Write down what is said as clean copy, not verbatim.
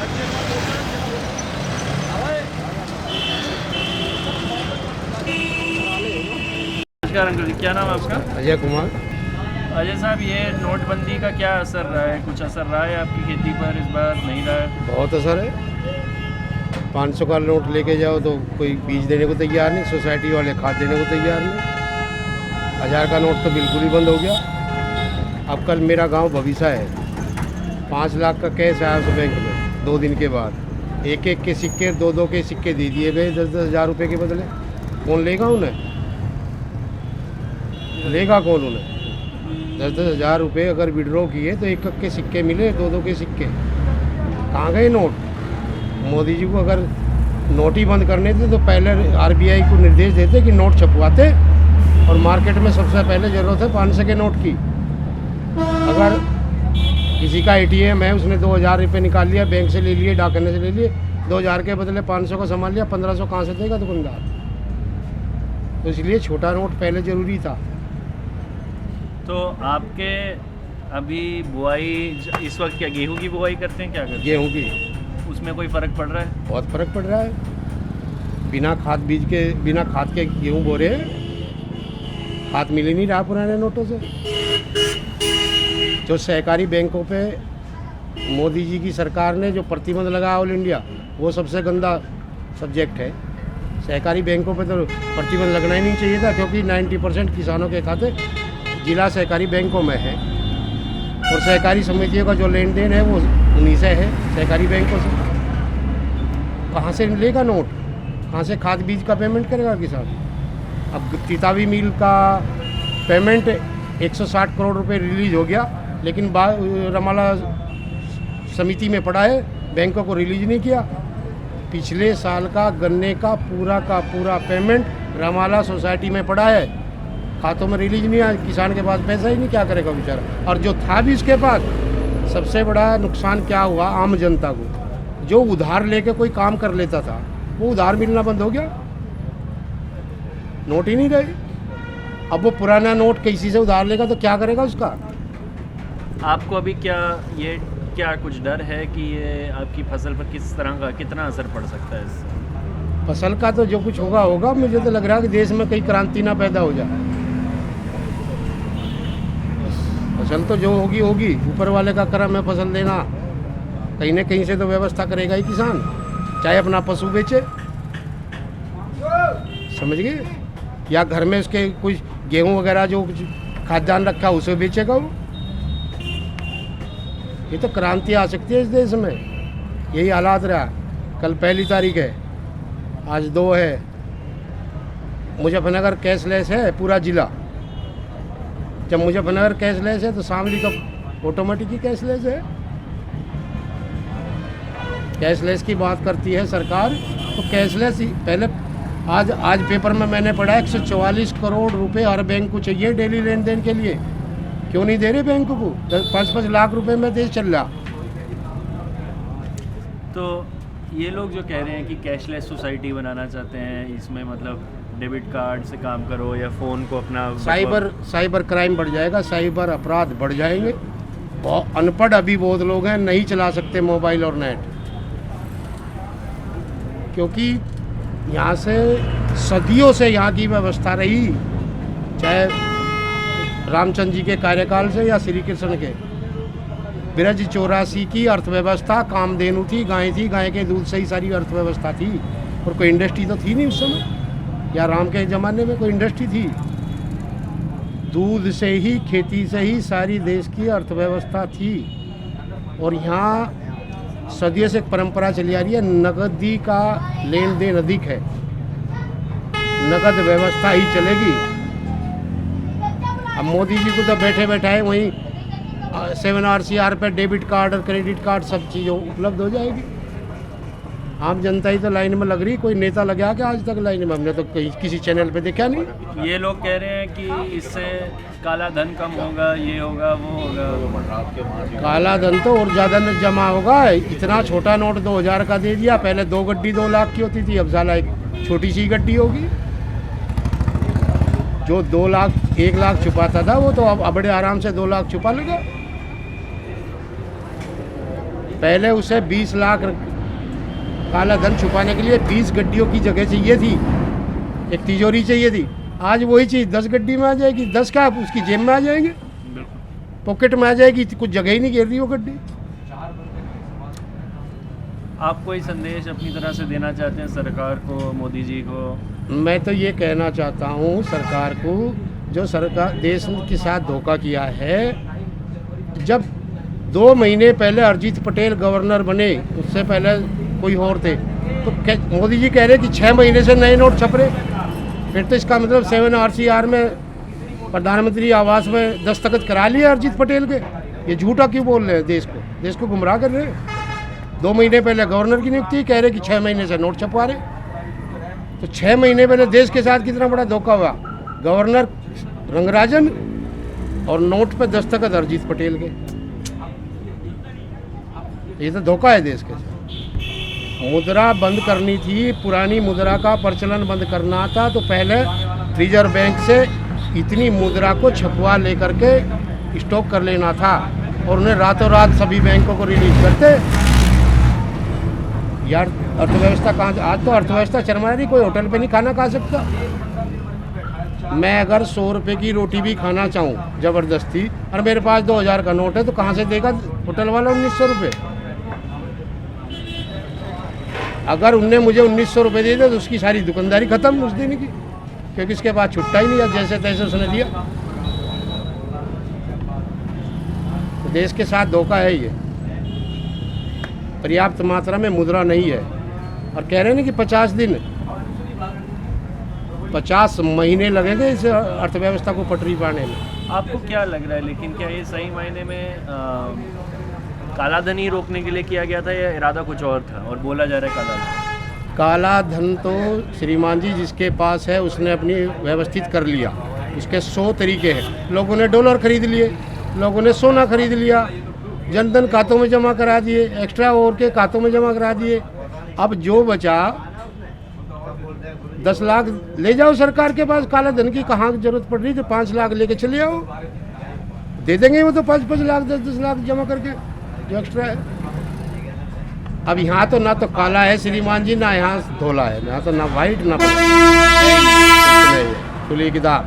नमस्कार अंकल जी, क्या नाम है आपका? अजय कुमार। अजय साहब, ये नोटबंदी का क्या असर रहा है? कुछ असर रहा है आपकी खेती पर इस बार? नहीं रहा है? बहुत असर है। 500 का नोट लेके जाओ तो कोई बीज देने को तैयार नहीं, सोसाइटी वाले खाद देने को तैयार नहीं। 1000 का नोट तो बिल्कुल ही बंद हो गया। अब कल मेरा गांव भविष्य है, 5 लाख का कैश आया उस बैंक में 2 दिन के बाद। एक एक के सिक्के, 2-2 के सिक्के दे दिए गए 10-10 हज़ार रुपये के बदले। कौन लेगा उन्हें? लेगा कौन उन्हें? 10-10 हज़ार रुपये अगर विड्रॉ किए तो एक एक के सिक्के मिले, 2-2 के सिक्के। कहाँ गए नोट? मोदी जी को अगर नोट ही बंद करने थे तो पहले आरबीआई को निर्देश देते कि नोट छपवाते, और मार्केट में सबसे पहले ज़रूरत है 500 के नोट की। अगर किसी का एटीएम है, उसने 2000 रुपये निकाल लिया, बैंक से ले लिए, डाकखाने से ले लिए, 2000 के बदले 500 का सामान लिया, 1500 कहाँ से देगा दुकानदार? तो इसलिए छोटा नोट पहले ज़रूरी था। तो आपके अभी बुआई इस वक्त क्या गेहूं की बुआई करते हैं, क्या करते गेहूँ की हैं? उसमें कोई फ़र्क पड़ रहा है? बहुत फ़र्क पड़ रहा है। बिना खाद के गेहूँ बो रहे हैं। खाद मिल ही नहीं रहा पुराने नोटों से। जो सहकारी बैंकों पे मोदी जी की सरकार ने जो प्रतिबंध लगाया ऑल इंडिया, वो सबसे गंदा सब्जेक्ट है। सहकारी बैंकों पे तो प्रतिबंध लगना ही नहीं चाहिए था, क्योंकि 90% किसानों के खाते जिला सहकारी बैंकों में है, और सहकारी समितियों का जो लेन देन है वो उन्हीं से है, सहकारी बैंकों से। कहाँ से लेगा नोट? कहाँ से खाद बीज का पेमेंट करेगा किसान? अब तितावी मिल का पेमेंट 160 करोड़ रुपए रिलीज हो गया, लेकिन रमाला समिति में पड़ा है, बैंकों को रिलीज नहीं किया। पिछले साल का गन्ने का पूरा पेमेंट रमाला सोसाइटी में पड़ा है, खातों में रिलीज नहीं आया। किसान के पास पैसा ही नहीं, क्या करेगा बेचारा? और जो था भी इसके पास, सबसे बड़ा नुकसान क्या हुआ आम जनता को? जो उधार लेके कोई काम कर लेता था, वो उधार मिलना बंद हो गया, नोट ही नहीं रहे। अब वो पुराना नोट किसी से उधार लेगा तो क्या करेगा उसका? आपको अभी क्या कुछ डर है कि ये आपकी फसल पर किस तरह का कितना असर पड़ सकता है इससे? फसल का तो जो कुछ होगा, मुझे तो लग रहा है कि देश में कई क्रांति ना पैदा हो जाए। फसल तो जो होगी, ऊपर वाले का करम है फसल देना। कहीं न कहीं से तो व्यवस्था करेगा ही किसान, चाहे अपना पशु बेचे, समझ गए? या घर में उसके कुछ गेहूं वगैरह जो खाद्यान्न रखा उसे बेचेगा वो। ये तो क्रांति आ सकती है इस देश में। यही हालात रहा। कल 1 तारीख है, आज 2 है। मुजफ्फरनगर कैशलेस है पूरा जिला। जब मुजफ्फरनगर कैशलेस है तो शामली तो ऑटोमेटिक ही कैशलेस है। कैशलेस की बात करती है सरकार, तो कैशलेस ही पहले। आज पेपर में मैंने पढ़ा 144 करोड़ रुपए हर बैंक को चाहिए डेली लेन देन के लिए। क्यों नहीं दे रहे बैंक को? 5-5 लाख रुपए में देश चल रहा। तो ये लोग जो कह रहे हैं कि कैशलेस सोसाइटी बनाना चाहते हैं, इसमें मतलब डेबिट कार्ड से काम करो या फ़ोन को अपना साइबर क्राइम बढ़ जाएगा, साइबर अपराध बढ़ जाएंगे। बहुत अनपढ़ अभी बहुत लोग हैं, नहीं चला सकते मोबाइल और नेट, क्योंकि यहाँ से सदियों से यहाँ की व्यवस्था रही, चाहे रामचंद्र जी के कार्यकाल से या श्री कृष्ण के। ब्रज 84 की अर्थव्यवस्था कामधेनु थी, गाय के दूध से ही सारी अर्थव्यवस्था थी, और कोई इंडस्ट्री तो थी नहीं उस समय, या राम के ज़माने में कोई इंडस्ट्री थी? दूध से ही, खेती से ही सारी देश की अर्थव्यवस्था थी। और यहाँ सदियों से एक परंपरा चली आ रही है, नकदी का लेन देन अधिक है, नकद व्यवस्था ही चलेगी। अब मोदी जी को तो बैठे बैठाए वहीं 7RCR पे डेबिट कार्ड और क्रेडिट कार्ड सब चीज़ें उपलब्ध हो जाएगी। आम जनता ही तो लाइन में लग रही, कोई नेता लगा क्या आज तक लाइन में? हमने तो कहीं किसी चैनल पे देखा नहीं। ये लोग कह रहे हैं कि इससे काला धन कम होगा, ये होगा, वो होगा। काला धन तो और ज़्यादा जमा होगा। इतना छोटा नोट 2000 का दे दिया। पहले 2 गड्डी 2 लाख की होती थी, अब साला एक छोटी सी गड्डी होगी। जो 2 लाख 1 लाख छुपाता था, वो तो अब बड़े आराम से 2 लाख छुपा लेगा। पहले उसे 20 लाख काला धन छुपाने के लिए 20 गड्डियों की जगह चाहिए थी, एक तिजोरी चाहिए थी। आज वही चीज़ 10 गड्डी में आ जाएगी, 10 क्या उसकी जेब में आ जाएंगे, पॉकेट में आ जाएगी, कुछ जगह ही नहीं घेर रही वो गड्डी। आप कोई संदेश अपनी तरह से देना चाहते हैं सरकार को, मोदी जी को? मैं तो ये कहना चाहता हूँ सरकार को, जो सरकार देश के साथ धोखा किया है। जब 2 महीने पहले अरिजीत पटेल गवर्नर बने, उससे पहले कोई और थे, तो मोदी जी कह रहे कि 6 महीने से नए नोट छप रहे। फिर तो इसका मतलब 7 RCR में प्रधानमंत्री आवास में दस्तखत करा लिए अरिजीत पटेल के। ये झूठा क्यों बोल रहे हैं? देश को गुमराह कर रहे हैं। 2 महीने पहले गवर्नर की नियुक्ति कह रहे कि 6 महीने से नोट छपवा रहे। तो 6 महीने पहले देश के साथ कितना बड़ा धोखा हुआ। गवर्नर रंगराजन और नोट पे दस्तखत अरिजीत पटेल के। ये तो धोखा है देश के साथ। मुद्रा बंद करनी थी, पुरानी मुद्रा का प्रचलन बंद करना था, तो पहले रिजर्व बैंक से इतनी मुद्रा को छपवा लेकर के स्टॉक कर लेना था और उन्हें रातों रात सभी बैंकों को रिलीज करते। यार अर्थव्यवस्था कहाँ? आज तो अर्थव्यवस्था चरमरा रही, कोई होटल पे नहीं खाना खा सकता। मैं अगर 100 रुपये की रोटी भी खाना चाहूँ ज़बरदस्ती, और मेरे पास 2000 का नोट है, तो कहाँ से देगा होटल वाला 1900 रुपये? अगर उनने मुझे 1900 रुपये दे दिए तो उसकी सारी दुकानदारी ख़त्म उस दिन की, क्योंकि इसके बाद छुट्टा ही नहीं, जैसे तैसे उसने दिया। तो देश के साथ धोखा है ये। पर्याप्त मात्रा में मुद्रा नहीं है, और कह रहे हैं कि 50 दिन 50 महीने लगेंगे इस अर्थव्यवस्था को पटरी पाने में। आपको क्या लग रहा है, लेकिन क्या ये सही मायने में काला धन ही रोकने के लिए किया गया था, या इरादा कुछ और था और बोला जा रहा है काला धन? तो श्रीमान जी जिसके पास है उसने अपनी व्यवस्थित कर लिया। उसके 100 तरीके हैं। लोगों ने डॉलर खरीद लिए, लोगों ने सोना खरीद लिया, जनधन खातों में जमा करा दिए, एक्स्ट्रा और के खातों में जमा करा दिए। अब जो बचा 10 लाख ले जाओ सरकार के पास। काला धन की कहाँ जरूरत पड़ रही? तो 5 लाख लेके चले आओ, दे देंगे वो तो 5-5 लाख 10-10 लाख जमा करके जो एक्स्ट्रा है। अब यहाँ तो ना तो काला है श्रीमान जी, ना यहाँ धोला है, ना तो ना वाइट ना खुली किताब।